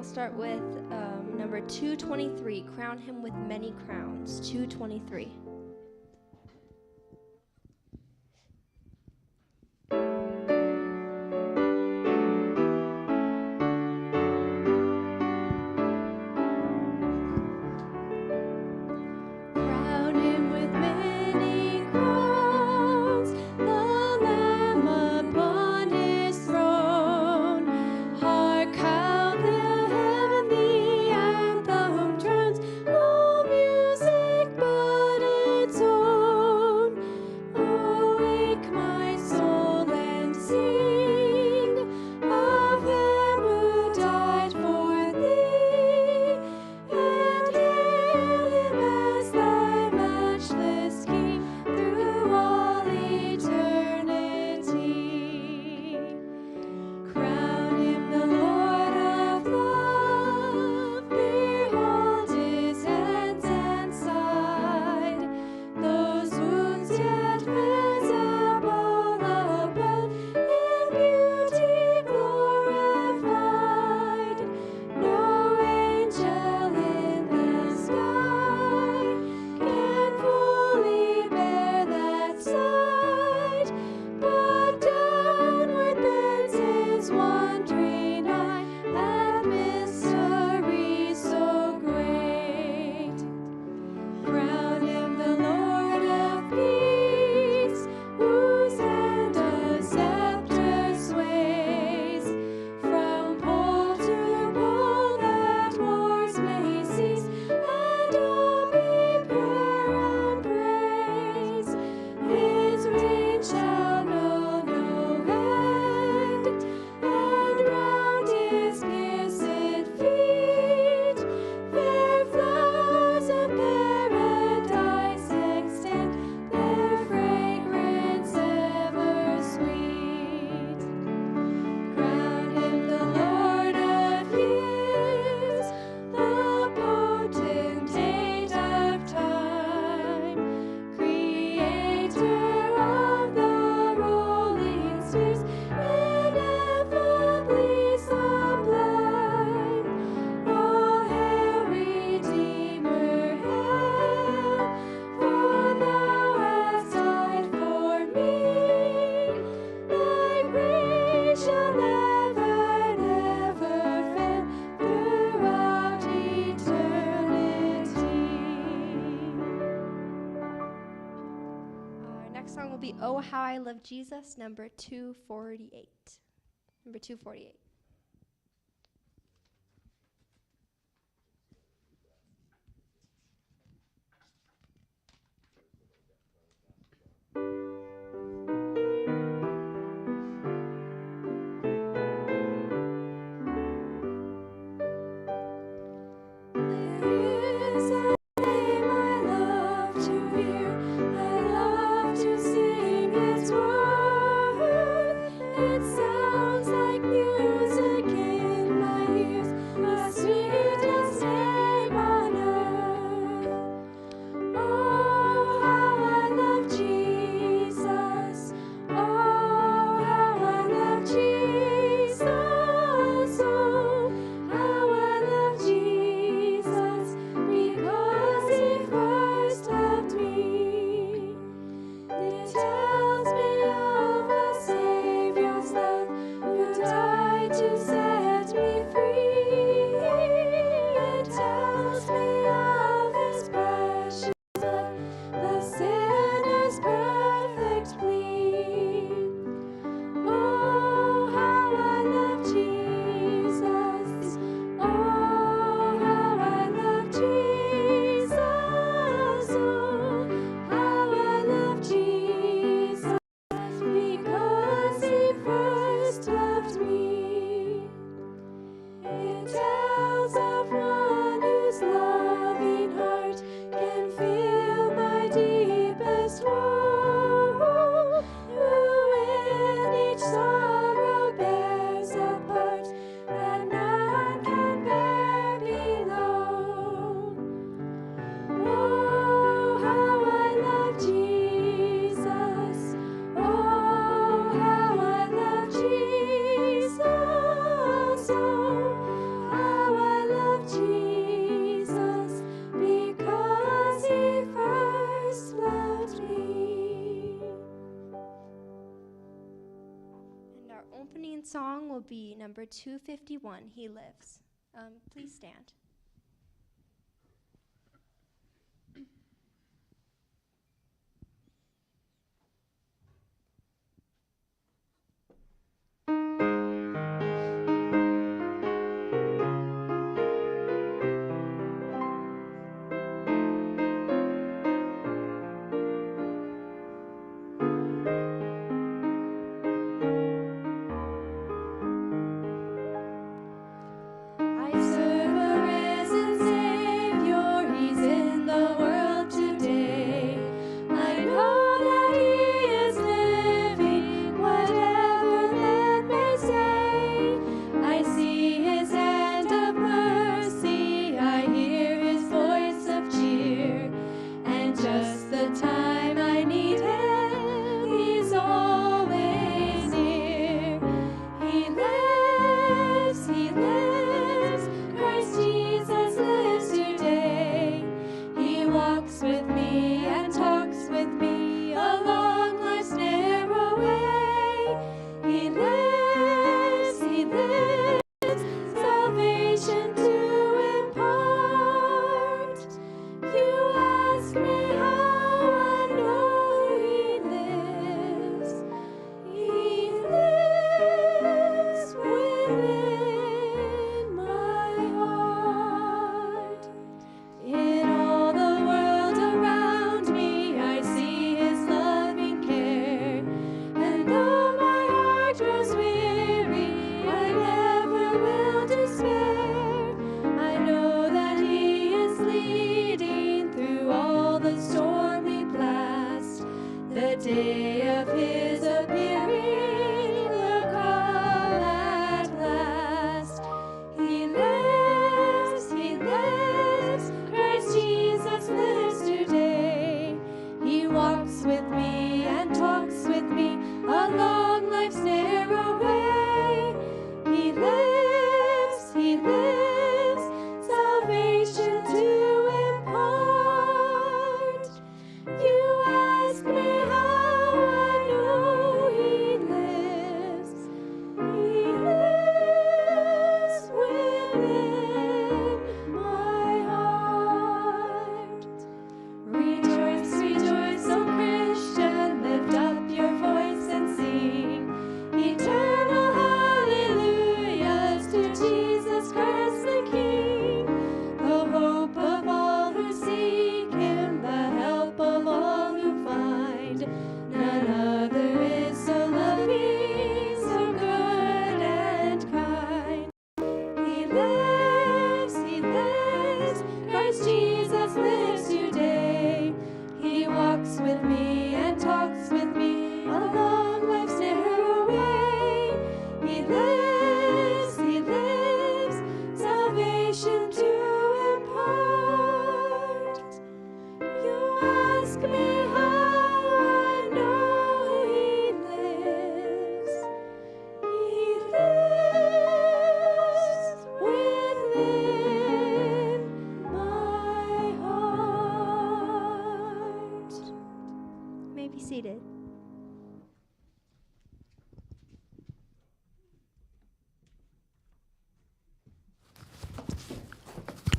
start with number 223, Crown Him with Many Crowns, 223. Oh, How I Love Jesus, number 248. Number 248. It sounds like music. will be number 251, He Lives. Please stand. Seated.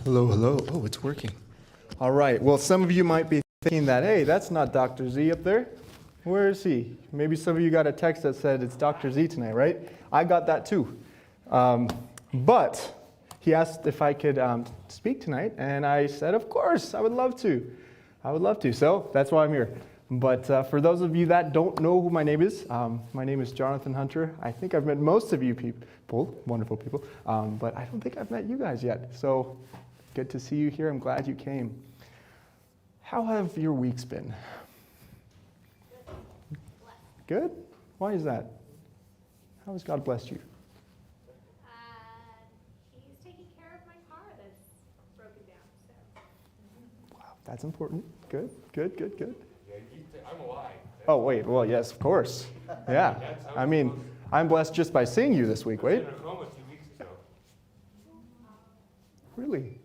Hello, hello. Oh, it's working. All right. Well, some of you might be thinking that, hey, that's not Dr. Z up there. Where is he? Maybe some of you got a text that said it's Dr. Z tonight, right? I got that too. But he asked if I could speak tonight, and I said, of course, I would love to. I would love to. So that's why I'm here. But for those of you that don't know who my name is Jonathan Hunter. I think I've met most of you people, wonderful people, but I don't think I've met you guys yet. So good to see you here. I'm glad you came. How have your weeks been? Good? Why is that? How has God blessed you? He's taking care of my car that's broken down. So. Wow, that's important. Good. Yeah, I'm alive. Oh, wait. Well, yes, of course. Yeah. I mean, I'm blessed just by seeing you this week, right? I was in a coma 2 weeks ago. Really?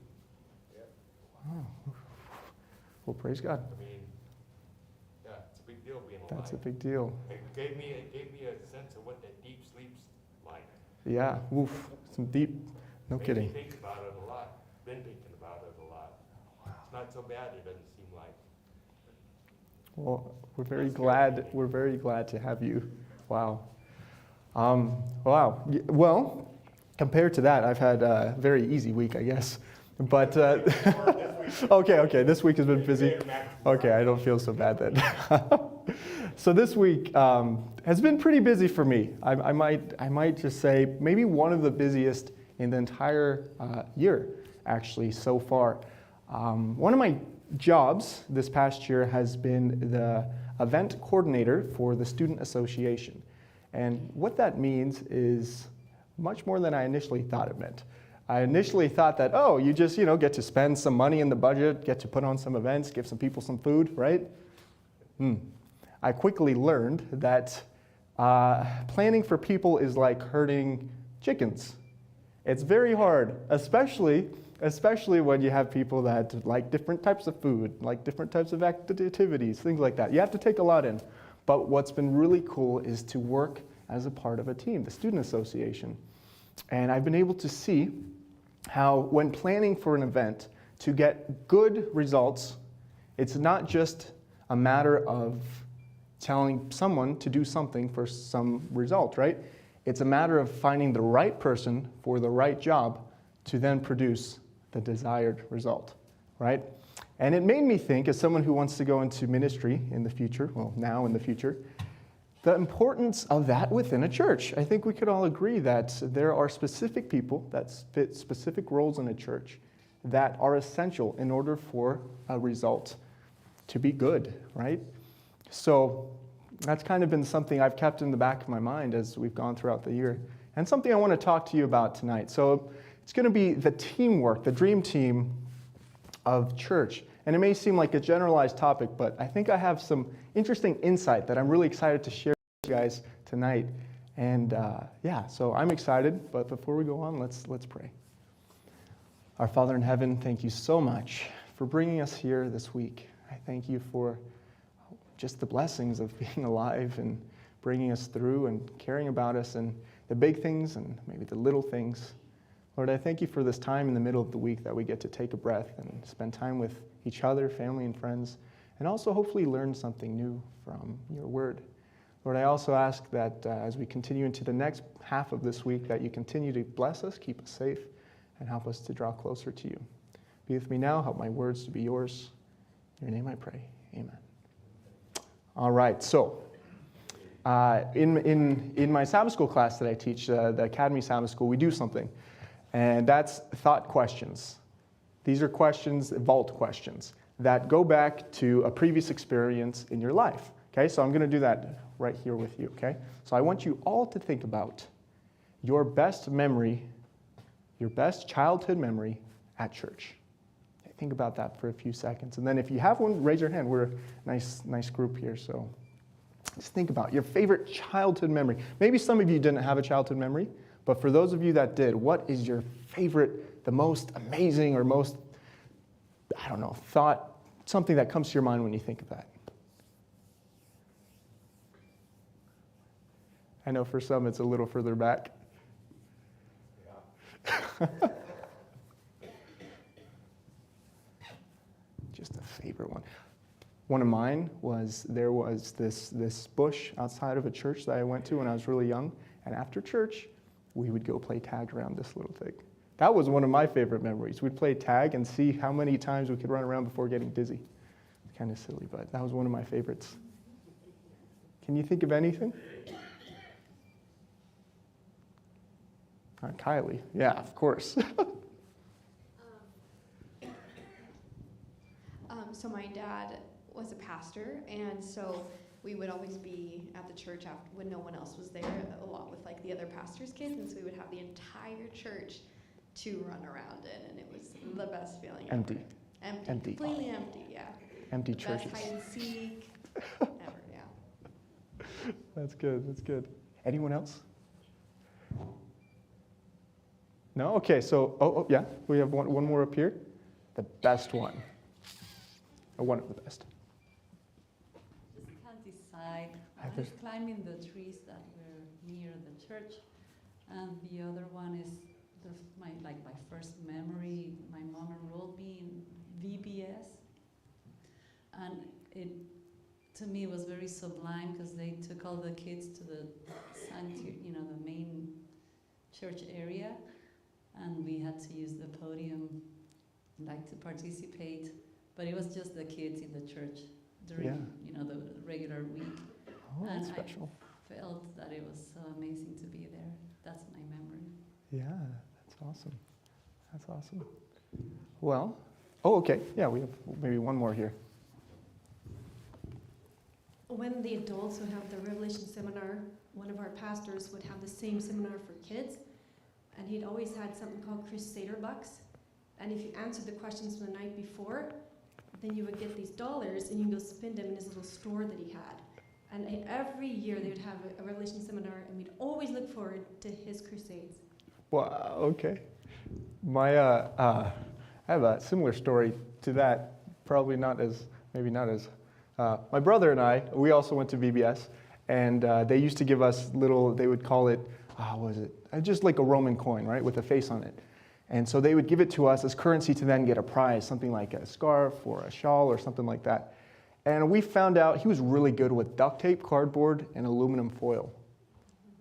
Yeah. Wow. Well, praise God. I mean, yeah, it's a big deal being alive. That's a big deal. It gave me a sense of what that deep sleep's like. Yeah, oof, some deep, no Made me kidding. think about it a lot. Been thinking about it a lot. It's not so bad, it doesn't seem like. Well, we're very glad to have you. Wow. Wow. Well, compared to that, I've had a very easy week, I guess. But, okay, this week has been busy. Okay, I don't feel so bad then. So this week has been pretty busy for me. I might just say maybe one of the busiest in the entire year, actually, so far. One of my jobs this past year has been the event coordinator for the Student Association. And what that means is much more than I initially thought it meant. I initially thought that, oh, you just, get to spend some money in the budget, get to put on some events, give some people some food, right? I quickly learned that planning for people is like herding chickens. It's very hard, especially when you have people that like different types of food, like different types of activities, things like that. You have to take a lot in. But what's been really cool is to work as a part of a team, the Student Association. And I've been able to see how when planning for an event to get good results, it's not just a matter of telling someone to do something for some result, right? It's a matter of finding the right person for the right job to then produce the desired result, right? And it made me think, as someone who wants to go into ministry in the future, well, now in the future, the importance of that within a church. I think we could all agree that there are specific people that fit specific roles in a church that are essential in order for a result to be good, right? So that's kind of been something I've kept in the back of my mind as we've gone throughout the year, and something I want to talk to you about tonight. So it's going to be the teamwork, the dream team of church. And it may seem like a generalized topic, but I think I have some interesting insight that I'm really excited to share with you guys tonight. And so I'm excited, but before we go on, let's pray. Our Father in heaven, thank you so much for bringing us here this week. I thank you for just the blessings of being alive and bringing us through and caring about us and the big things and maybe the little things. Lord, I thank you for this time in the middle of the week that we get to take a breath and spend time with each other, family and friends, and also hopefully learn something new from your word. Lord, I also ask that as we continue into the next half of this week, that you continue to bless us, keep us safe, and help us to draw closer to you. Be with me now. Help my words to be yours. In your name I pray. Amen. All right, so in my Sabbath school class that I teach, the Academy Sabbath School, we do something. And that's thought questions. These are questions, vault questions, that go back to a previous experience in your life. Okay, so I'm going to do that right here with you, okay? So I want you all to think about your best memory, your best childhood memory at church. Okay, think about that for a few seconds. And then if you have one, raise your hand. We're a nice group here, so just think about your favorite childhood memory. Maybe some of you didn't have a childhood memory, but for those of you that did, what is your favorite, the most amazing or most, thought, something that comes to your mind when you think of that? I know for some it's a little further back. Yeah. Just a favorite one. One of mine was, there was this bush outside of a church that I went to when I was really young, and after church, we would go play tag around this little thing. That was one of my favorite memories. We'd play tag and see how many times we could run around before getting dizzy. It's kind of silly, but that was one of my favorites. Can you think of anything? Kylie. Yeah, of course. So my dad was a pastor, and so we would always be at the church when no one else was there, along with like the other pastors' kids, and so we would have the entire church to run around in, and it was the best feeling Empty. ever. Empty. Completely empty, yeah. Empty The churches. best hide and seek ever, yeah. That's good. Anyone else? No? Okay, so, yeah, we have one more up here. The best one. Or one of the best. Just can't decide. I was climbing the trees that were near the church, And the other one is my first memory. My mom enrolled me in VBS, and it to me was very sublime because they took all the kids to the the main church area, and we had to use the podium to participate, but it was just the kids in the church during the regular week. Oh, that's And special. I felt that it was so amazing to be there. That's my memory. Yeah, that's awesome. That's awesome. Well, okay. Yeah, we have maybe one more here. When the adults would have the Revelation seminar, one of our pastors would have the same seminar for kids, and he'd always had something called Crusader Bucks. And if you answered the questions from the night before, then you would get these dollars, and you could go spend them in his little store that he had. And every year they would have a Revelation seminar, and we'd always look forward to his crusades. Wow, okay. I have a similar story to that, probably maybe not as, my brother and I, we also went to VBS, and they used to give us they would call it, just like a Roman coin, right, with a face on it. And so they would give it to us as currency to then get a prize, something like a scarf or a shawl or something like that. And we found out he was really good with duct tape, cardboard, and aluminum foil.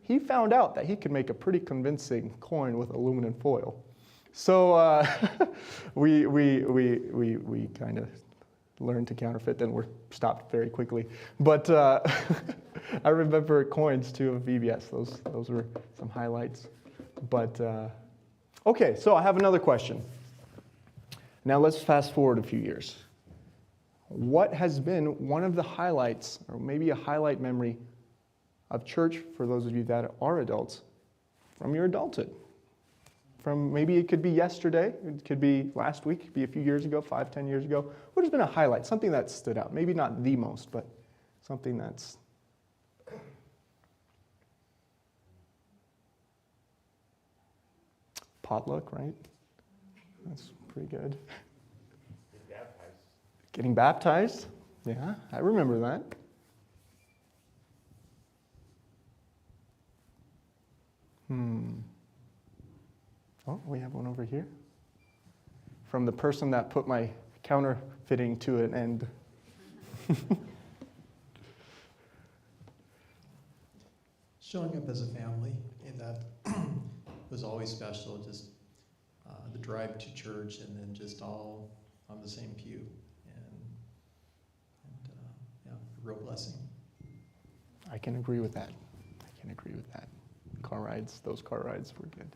He found out that he could make a pretty convincing coin with aluminum foil. So we kind of learned to counterfeit, then we're stopped very quickly. But I remember coins too of VBS. Those were some highlights. But okay, so I have another question. Now let's fast forward a few years. What has been one of the highlights, or maybe a highlight memory of church for those of you that are adults from your adulthood? From maybe it could be yesterday, it could be last week, it could be a few years ago, 5, 10 years ago. What has been a highlight? Something that stood out. Maybe not the most, but something that's potluck, right? That's pretty good. Get baptized. Getting baptized? Yeah, I remember that. Oh, we have one over here. From the person that put my counterfeiting to an end. Showing up as a family, and that was always special. Just the drive to church, and then just all on the same pew, and yeah, a real blessing. I can agree with that. Those car rides were good.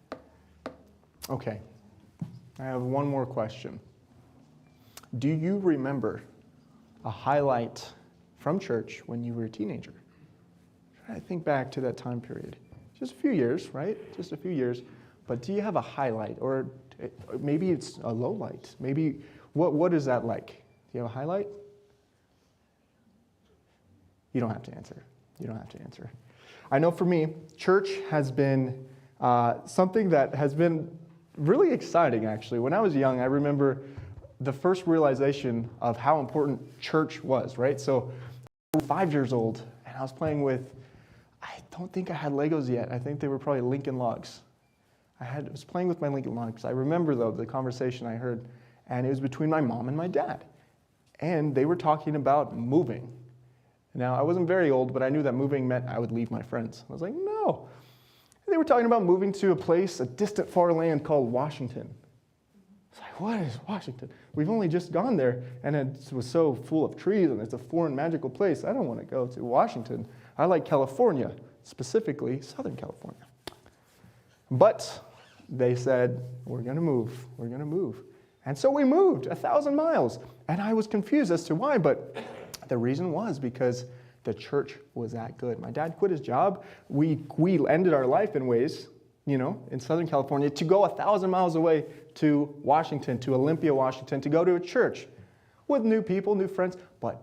Okay, I have one more question. Do you remember a highlight from church when you were a teenager? I think back to that time period. Just a few years, right? Just a few years. But do you have a highlight? Or maybe it's a low light. Maybe, what is that like? Do you have a highlight? You don't have to answer. I know for me, church has been something that has been really exciting, actually. When I was young, I remember the first realization of how important church was, right? So I was 5 years old, and I was playing with, I don't think I had Legos yet. I think they were probably Lincoln Logs. I was playing with my Lincoln Logs. I remember, though, the conversation I heard, and it was between my mom and my dad. And they were talking about moving. Now, I wasn't very old, but I knew that moving meant I would leave my friends. I was like, no. They were talking about moving to a distant far land called Washington. It's like, what is Washington? We've only just gone there, and it was so full of trees, and it's a foreign magical place. I don't want to go to Washington. I like California, specifically Southern California. But they said, we're going to move. And so we moved 1,000 miles. And I was confused as to why, but the reason was because the church was that good. My dad quit his job. We ended our life in ways, in Southern California, to go 1,000 miles away to Washington, to Olympia, Washington, to go to a church with new people, new friends. But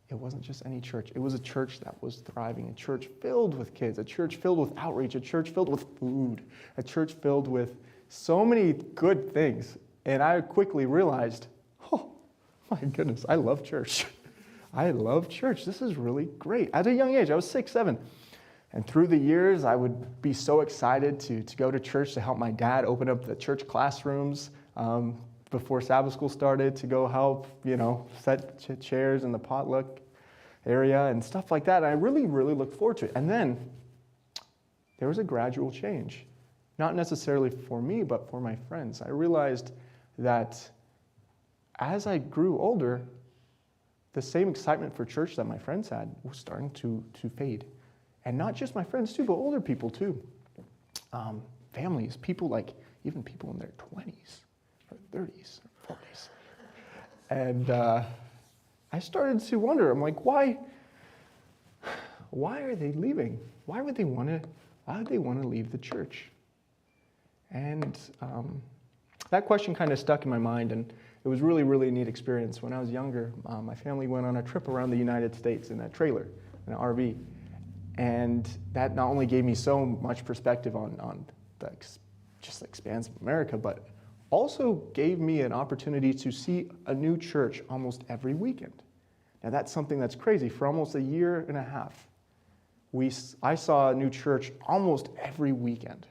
it wasn't just any church. It was a church that was thriving, a church filled with kids, a church filled with outreach, a church filled with food, a church filled with so many good things. And I quickly realized, oh, my goodness, I love church. I love church. This is really great. At a young age, I was 6, 7. And through the years, I would be so excited to go to church, to help my dad open up the church classrooms before Sabbath school started, to go help, set chairs in the potluck area and stuff like that. And I really, really looked forward to it. And then there was a gradual change, not necessarily for me, but for my friends. I realized that as I grew older, the same excitement for church that my friends had was starting to fade. And not just my friends too, but older people too. Families, even people in their 20s or 30s or 40s. And I started to wonder, I'm like, why are they leaving? Why would they want to leave the church? And that question kind of stuck in my mind, and it was really, really a neat experience. When I was younger, my family went on a trip around the United States in a trailer, in an RV. And that not only gave me so much perspective on the just expanse of America, but also gave me an opportunity to see a new church almost every weekend. Now that's something that's crazy. For almost a year and a half, I saw a new church almost every weekend.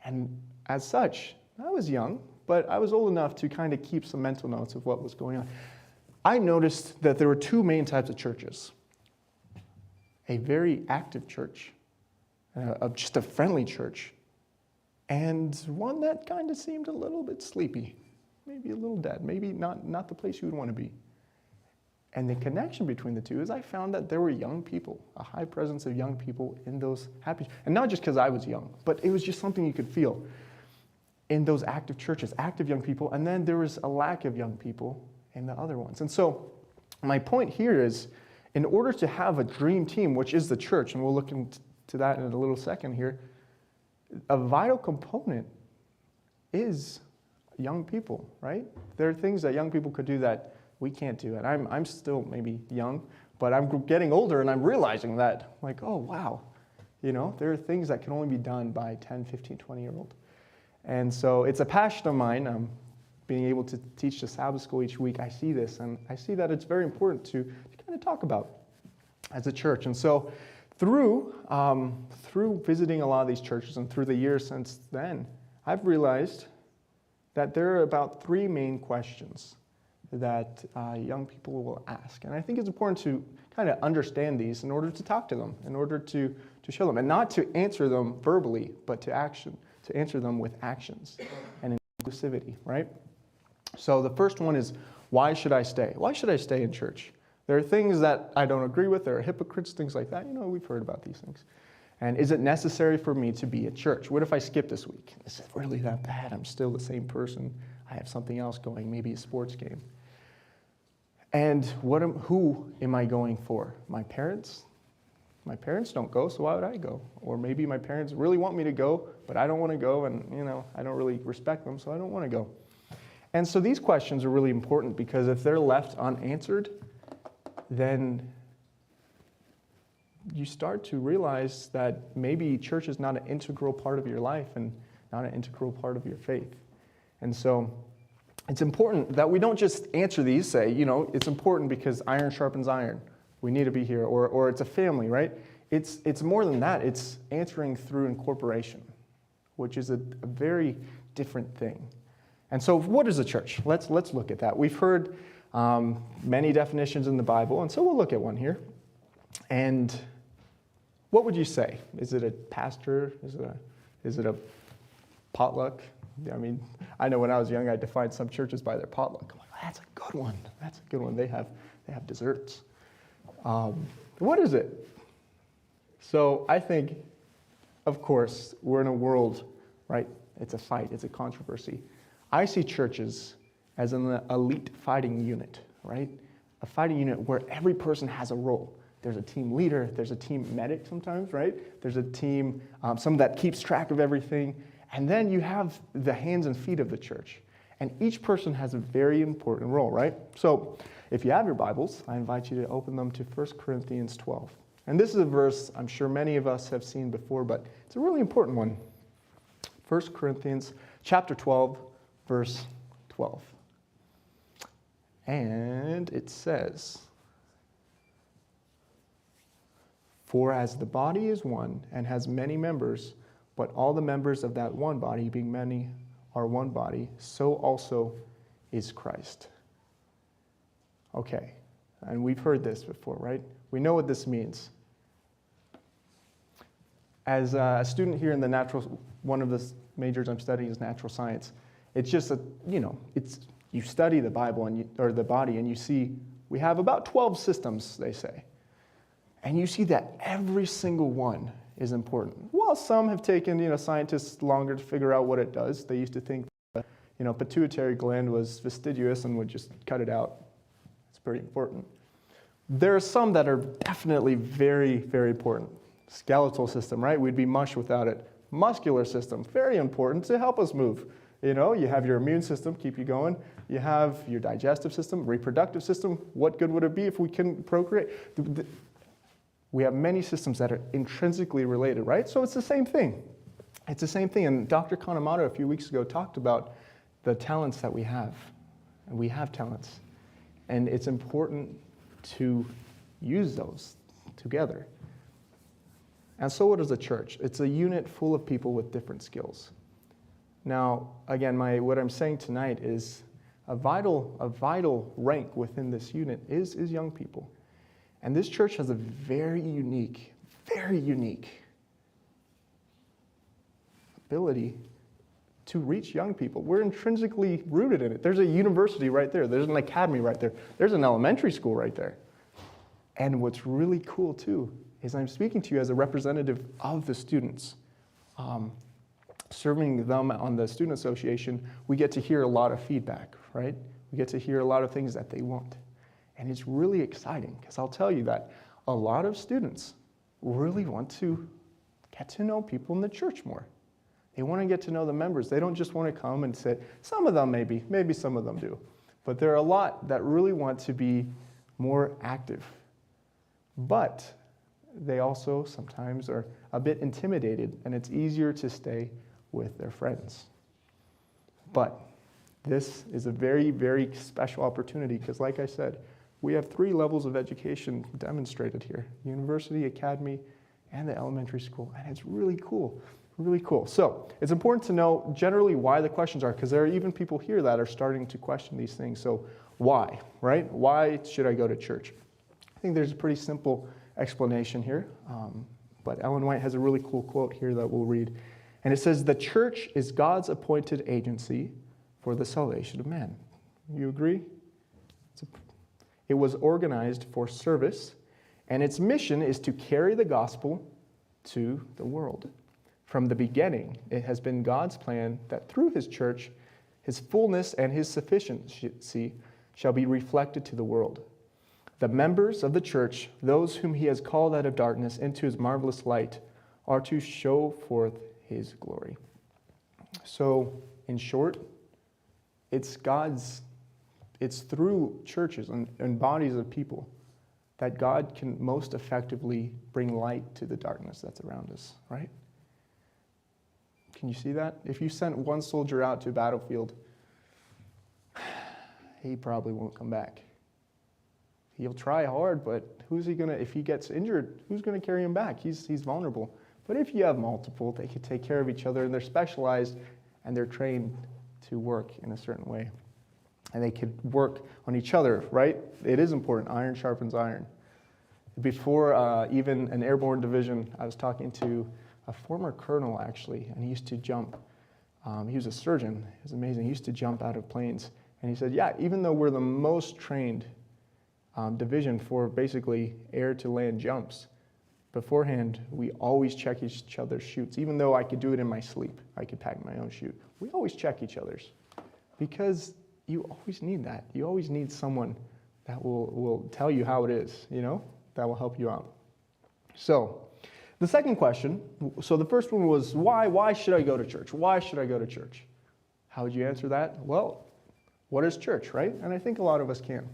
And as such, I was young, but I was old enough to kind of keep some mental notes of what was going on. I noticed that there were two main types of churches. A very active church, just a friendly church, and one that kind of seemed a little bit sleepy, maybe a little dead, maybe not the place you would want to be. And the connection between the two is I found that there were young people, a high presence of young people in those happy, and not just because I was young, but it was just something you could feel in those active churches, active young people, and then there was a lack of young people in the other ones. And so my point here is, in order to have a dream team, which is the church, and we'll look into that in a little second here, a vital component is young people, right? There are things that young people could do that we can't do. And I'm still maybe young, but I'm getting older and I'm realizing that, like, oh, wow. There are things that can only be done by 10, 15, 20-year-old. And so it's a passion of mine, being able to teach the Sabbath school each week. I see this, and I see that it's very important to kind of talk about as a church. And so through visiting a lot of these churches and through the years since then, I've realized that there are about three main questions that young people will ask. And I think it's important to kind of understand these in order to talk to them, in order to show them, and not to answer them verbally, but to answer them with actions and inclusivity, right? So the first one is, why should I stay? Why should I stay in church? There are things that I don't agree with. There are hypocrites, things like that. We've heard about these things. And is it necessary for me to be at church? What if I skip this week? Is it really that bad? I'm still the same person. I have something else going, maybe a sports game. And who am I going for? My parents? My parents don't go, so why would I go? Or maybe my parents really want me to go, but I don't want to go, and I don't really respect them, so I don't want to go. And so these questions are really important because if they're left unanswered, then you start to realize that maybe church is not an integral part of your life and not an integral part of your faith. And so it's important that we don't just answer these, say, it's important because iron sharpens iron. We need to be here, or it's a family, right? It's more than that. It's answering through incorporation, which is a very different thing. And so what is a church? Let's look at that. We've heard many definitions in the Bible, and so we'll look at one here. And what would you say? Is it a pastor? Is it a potluck? I know when I was young, I defined some churches by their potluck. I'm like, that's a good one. That's a good one. They have desserts. What is it? So I think, of course, we're in a world, right? It's a fight. It's a controversy. I see churches as an elite fighting unit, right? A fighting unit where every person has a role. There's a team leader. There's a team medic sometimes, right? There's a team, some that keeps track of everything. And then you have the hands and feet of the church. And each person has a very important role, right? So if you have your Bibles, I invite you to open them to 1 Corinthians 12. And this is a verse I'm sure many of us have seen before, but it's a really important one. 1 Corinthians chapter 12, verse 12. And it says, For as the body is one and has many members, but all the members of that one body, being many, are one body, so also is Christ. Okay, and we've heard this before, right? We know what this means. As a student here in the one of the majors I'm studying is natural science. It's just you study the Bible or the body, and you see we have about 12 systems, they say. And you see that every single one is important. While some have taken, scientists longer to figure out what it does. They used to think the, pituitary gland was fastidious and would just cut it out. It's pretty important. There are some that are definitely very, very important. Skeletal system, right? We'd be mush without it. Muscular system, very important to help us move. You have your immune system, keep you going. You have your digestive system, reproductive system. What good would it be if we couldn't procreate? We have many systems that are intrinsically related, right? So it's the same thing. It's the same thing. And Dr. Kanemoto a few weeks ago talked about the talents that we have. And we have talents. And it's important to use those together. And so what is a church? It's a unit full of people with different skills. Now, again, what I'm saying tonight is a vital rank within this unit is young people. And this church has a very unique ability to reach young people. We're intrinsically rooted in it. There's a university right there. There's an academy right there. There's an elementary school right there. And what's really cool, too, is I'm speaking to you as a representative of the students. Serving them on the student association, we get to hear a lot of feedback, right? We get to hear a lot of things that they want. And it's really exciting, because I'll tell you that a lot of students really want to get to know people in the church more. They want to get to know the members. They don't just want to come and say, some of them maybe some of them do. But there are a lot that really want to be more active. But they also sometimes are a bit intimidated, and it's easier to stay with their friends. But this is a very, very special opportunity, because like I said, we have 3 levels of education demonstrated here: university, academy, and the elementary school. And it's really cool, really cool. So it's important to know generally why the questions are, because there are even people here that are starting to question these things. So why, right? Why should I go to church? I think there's a pretty simple explanation here. But Ellen White has a really cool quote here that we'll read. And it says, "The church is God's appointed agency for the salvation of man." You agree? It was organized for service, and its mission is to carry the gospel to the world. From the beginning, it has been God's plan that through his church, his fullness and his sufficiency shall be reflected to the world. The members of the church, those whom he has called out of darkness into his marvelous light, are to show forth his glory. So, in short, it's through churches and bodies of people that God can most effectively bring light to the darkness that's around us, right? Can you see that? If you sent one soldier out to a battlefield, he probably won't come back. He'll try hard, but if he gets injured, who's going to carry him back? He's vulnerable. But if you have multiple, they can take care of each other, and they're specialized, and they're trained to work in a certain way. And they could work on each other, right? It is important. Iron sharpens iron. Before even an airborne division, I was talking to a former colonel, actually, and he used to jump. He was a surgeon. It was amazing. He used to jump out of planes. And he said, yeah, even though we're the most trained division for basically air-to-land jumps, beforehand, we always check each other's chutes. Even though I could do it in my sleep, I could pack my own chute. We always check each other's, because you always need that. You always need someone that will tell you how it is, that will help you out. So, the second question, so the first one was, why should I go to church? Why should I go to church? How would you answer that? Well, what is church, right? And I think a lot of us can.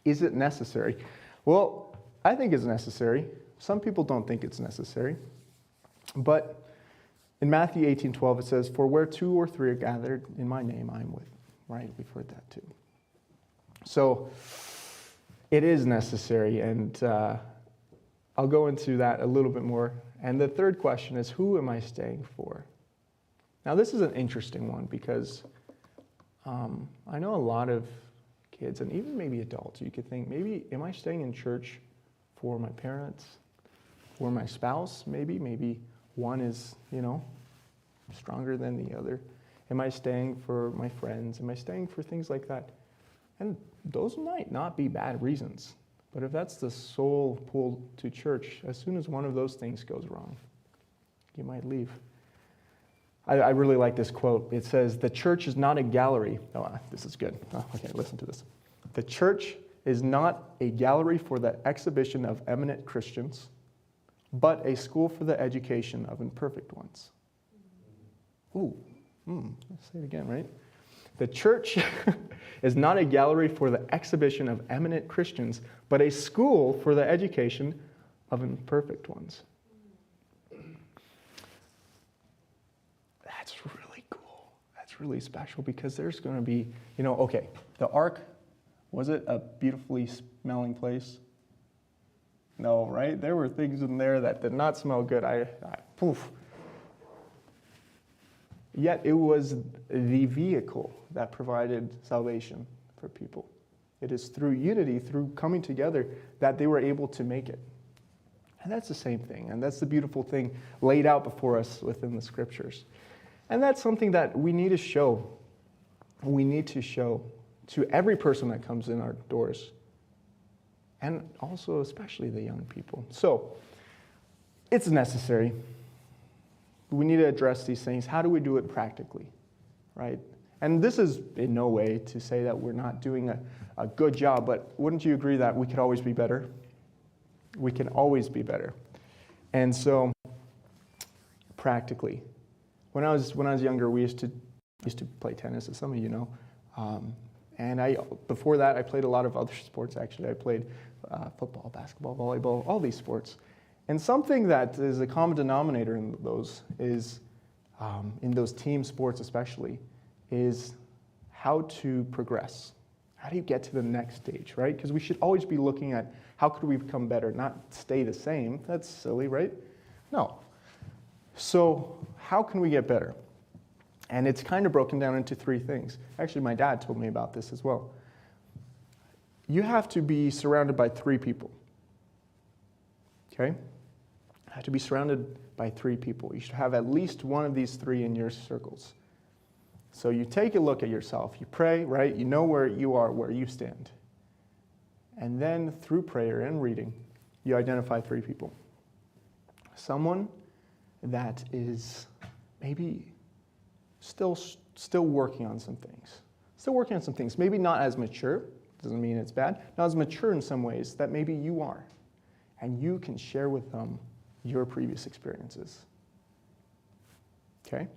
Is it necessary? Well, I think it's necessary. Some people don't think it's necessary. But in Matthew 18:12, it says, "For where 2 or 3 are gathered in my name, I am with." Right? We've heard that too. So it is necessary, and I'll go into that a little bit more. And the third question is, who am I staying for? Now, this is an interesting one because I know a lot of kids, and even maybe adults, you could think, maybe, am I staying in church for my parents, for my spouse, maybe? Maybe one is, stronger than the other. Am I staying for my friends? Am I staying for things like that? And those might not be bad reasons. But if that's the sole pull to church, as soon as one of those things goes wrong, you might leave. I really like this quote. It says, "The church is not a gallery." Oh, this is good. Oh, okay, listen to this. "The church is not a gallery for the exhibition of eminent Christians, but a school for the education of imperfect ones." Let's say it again, right? The church is not a gallery for the exhibition of eminent Christians, but a school for the education of imperfect ones. That's really cool. That's really special because there's going to be, okay, the ark, was it a beautifully smelling place? No, right? There were things in there that did not smell good. Poof. Yet it was the vehicle that provided salvation for people. It is through unity, through coming together, that they were able to make it. And that's the same thing. And that's the beautiful thing laid out before us within the scriptures. And that's something that we need to show. We need to show to every person that comes in our doors. And also especially the young people. So, it's necessary. We need to address these things. How do we do it practically, right? And this is in no way to say that we're not doing a good job, but wouldn't you agree that we could always be better? We can always be better. And so, practically, when I was younger, we used to play tennis, as some of you know. And before that, I played a lot of other sports, actually. I played football, basketball, volleyball, all these sports. And something that is a common denominator in those is, in those team sports especially, is how to progress. How do you get to the next stage, right? Because we should always be looking at how could we become better, not stay the same. That's silly, right? No. So how can we get better? And it's kind of broken down into three things. Actually, my dad told me about this as well. You have to be surrounded by three people. Okay? You have to be surrounded by three people. You should have at least one of these three in your circles. So you take a look at yourself. You pray, right? You know where you are, where you stand. And then through prayer and reading, you identify three people. Someone that is maybe still working on some things. Still working on some things. Maybe not as mature. Doesn't mean it's bad. Not as mature in some ways that maybe you are. And you can share with them your previous experiences. Okay?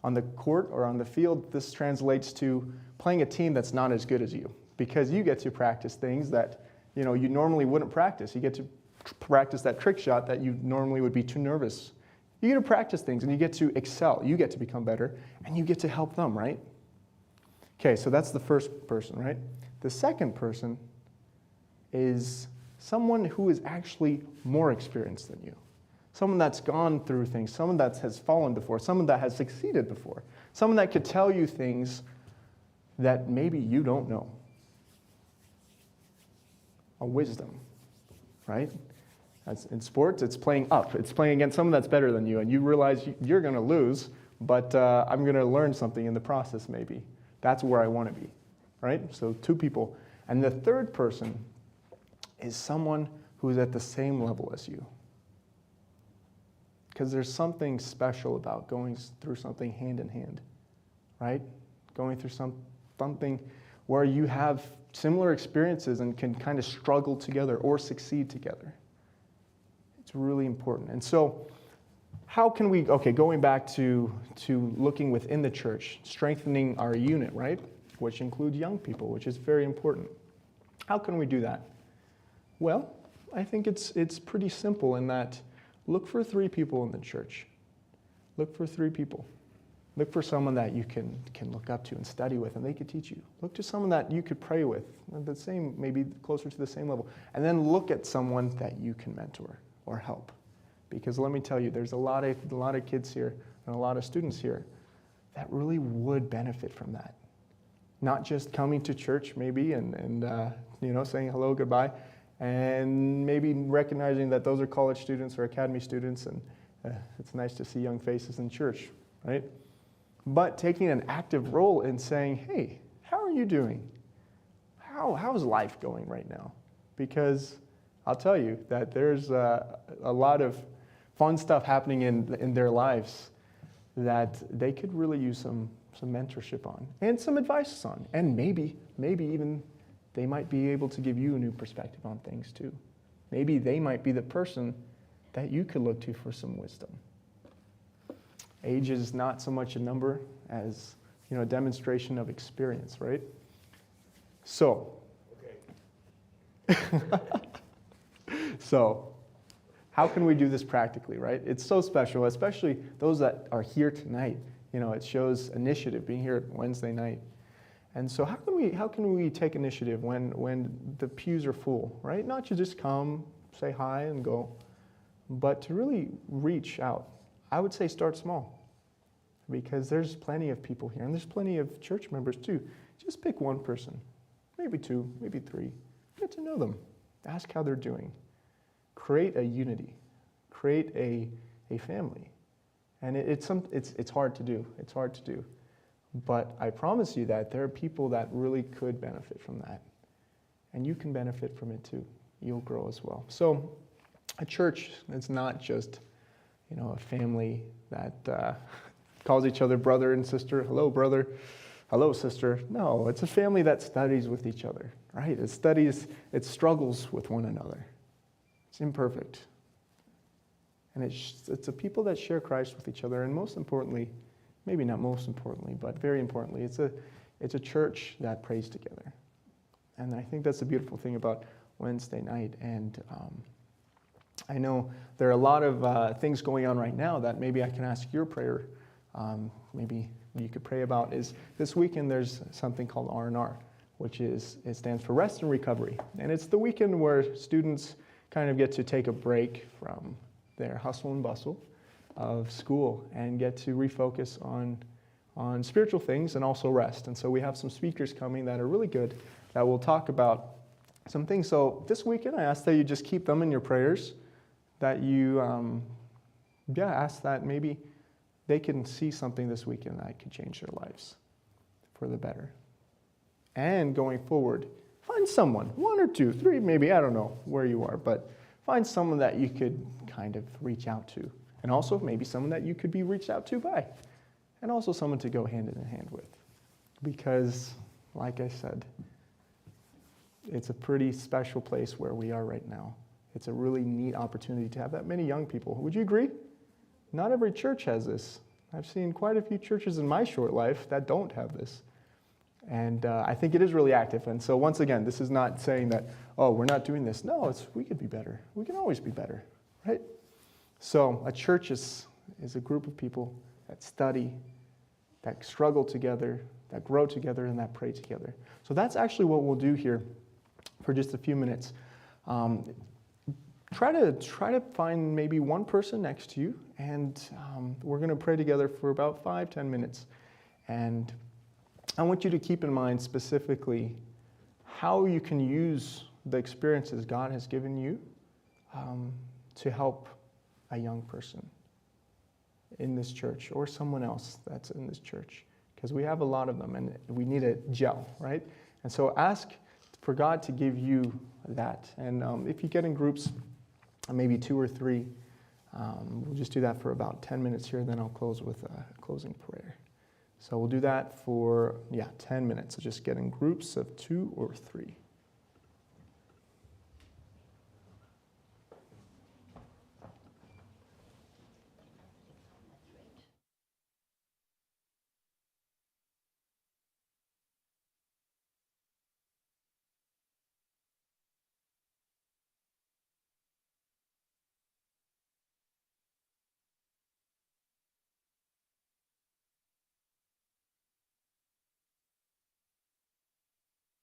On the court or on the field, this translates to playing a team that's not as good as you. Because you get to practice things that you normally wouldn't practice. You get to practice that trick shot that you normally would be too nervous. You get to practice things and you get to excel. You get to become better and you get to help them, right? Okay, so that's the first person, right? The second person is someone who is actually more experienced than you. Someone that's gone through things, someone that has fallen before, someone that has succeeded before, someone that could tell you things that maybe you don't know. A wisdom, right? As in sports, it's playing up. It's playing against someone that's better than you, and you realize you're going to lose, but I'm going to learn something in the process maybe. That's where I want to be, right? So two people. And the third person is someone who is at the same level as you. Because there's something special about going through something hand in hand, right? Going through something where you have similar experiences and can kind of struggle together or succeed together. It's really important. And so how can we, going back to looking within the church, strengthening our unit, right? Which includes young people, which is very important. How can we do that? Well, I think it's pretty simple in that look for three people in the church. Look for three people. Look for someone that you can look up to and study with, and they could teach you. Look to someone that you could pray with, maybe closer to the same level. And then look at someone that you can mentor or help. Because let me tell you, there's a lot of kids here and a lot of students here that really would benefit from that. Not just coming to church maybe and saying hello, goodbye, and maybe recognizing that those are college students or academy students, and it's nice to see young faces in church, right? But taking an active role in saying, hey, how are you doing? How's life going right now? Because I'll tell you that there's a lot of fun stuff happening in their lives that they could really use some mentorship on and some advice on. And maybe even they might be able to give you a new perspective on things too. Maybe they might be the person that you could look to for some wisdom. Age is not so much a number as a demonstration of experience, right? So, so how can we do this practically, right? It's so special, especially those that are here tonight. It shows initiative being here Wednesday night. And so how can we take initiative when the pews are full, right? Not to just come, say hi and go, but to really reach out. I would say start small, because there's plenty of people here and there's plenty of church members too. Just pick one person, maybe two, maybe three. Get to know them. Ask how they're doing. Create a unity. Create a family. And it's hard to do. It's hard to do. But I promise you that there are people that really could benefit from that. And you can benefit from it too. You'll grow as well. So a church is not just, a family that calls each other brother and sister. Hello, brother. Hello, sister. No, it's a family that studies with each other, right? It struggles with one another. It's imperfect. And it's a people that share Christ with each other. And most importantly, maybe not most importantly, but very importantly, it's a church that prays together. And I think that's the beautiful thing about Wednesday night. And I know there are a lot of things going on right now that maybe I can ask your prayer. Maybe you could pray about is this weekend there's something called R&R, it stands for Rest and Recovery. And it's the weekend where students kind of get to take a break from their hustle and bustle of school and get to refocus on spiritual things and also rest. And so we have some speakers coming that are really good that will talk about some things. So this weekend I ask that you just keep them in your prayers, that you ask that maybe they can see something this weekend that could change their lives for the better. And going forward, find someone, one or two, three, maybe, I don't know where you are, but find someone that you could kind of reach out to. And also maybe someone that you could be reached out to by. And also someone to go hand in hand with. Because, like I said, it's a pretty special place where we are right now. It's a really neat opportunity to have that many young people. Would you agree? Not every church has this. I've seen quite a few churches in my short life that don't have this. And I think it is really active. And so once again, this is not saying that, oh, we're not doing this. No, we could be better. We can always be better, right? So a church is a group of people that study, that struggle together, that grow together, and that pray together. So that's actually what we'll do here for just a few minutes. Try to find maybe one person next to you, and we're going to pray together for about 5-10 minutes. And I want you to keep in mind specifically how you can use the experiences God has given you to help a young person in this church or someone else that's in this church. Because we have a lot of them and we need a gel, right? And so ask for God to give you that. And if you get in groups, maybe 2 or 3, we'll just do that for about 10 minutes here, then I'll close with a closing prayer. So we'll do that for, 10 minutes. So just get in groups of 2 or 3.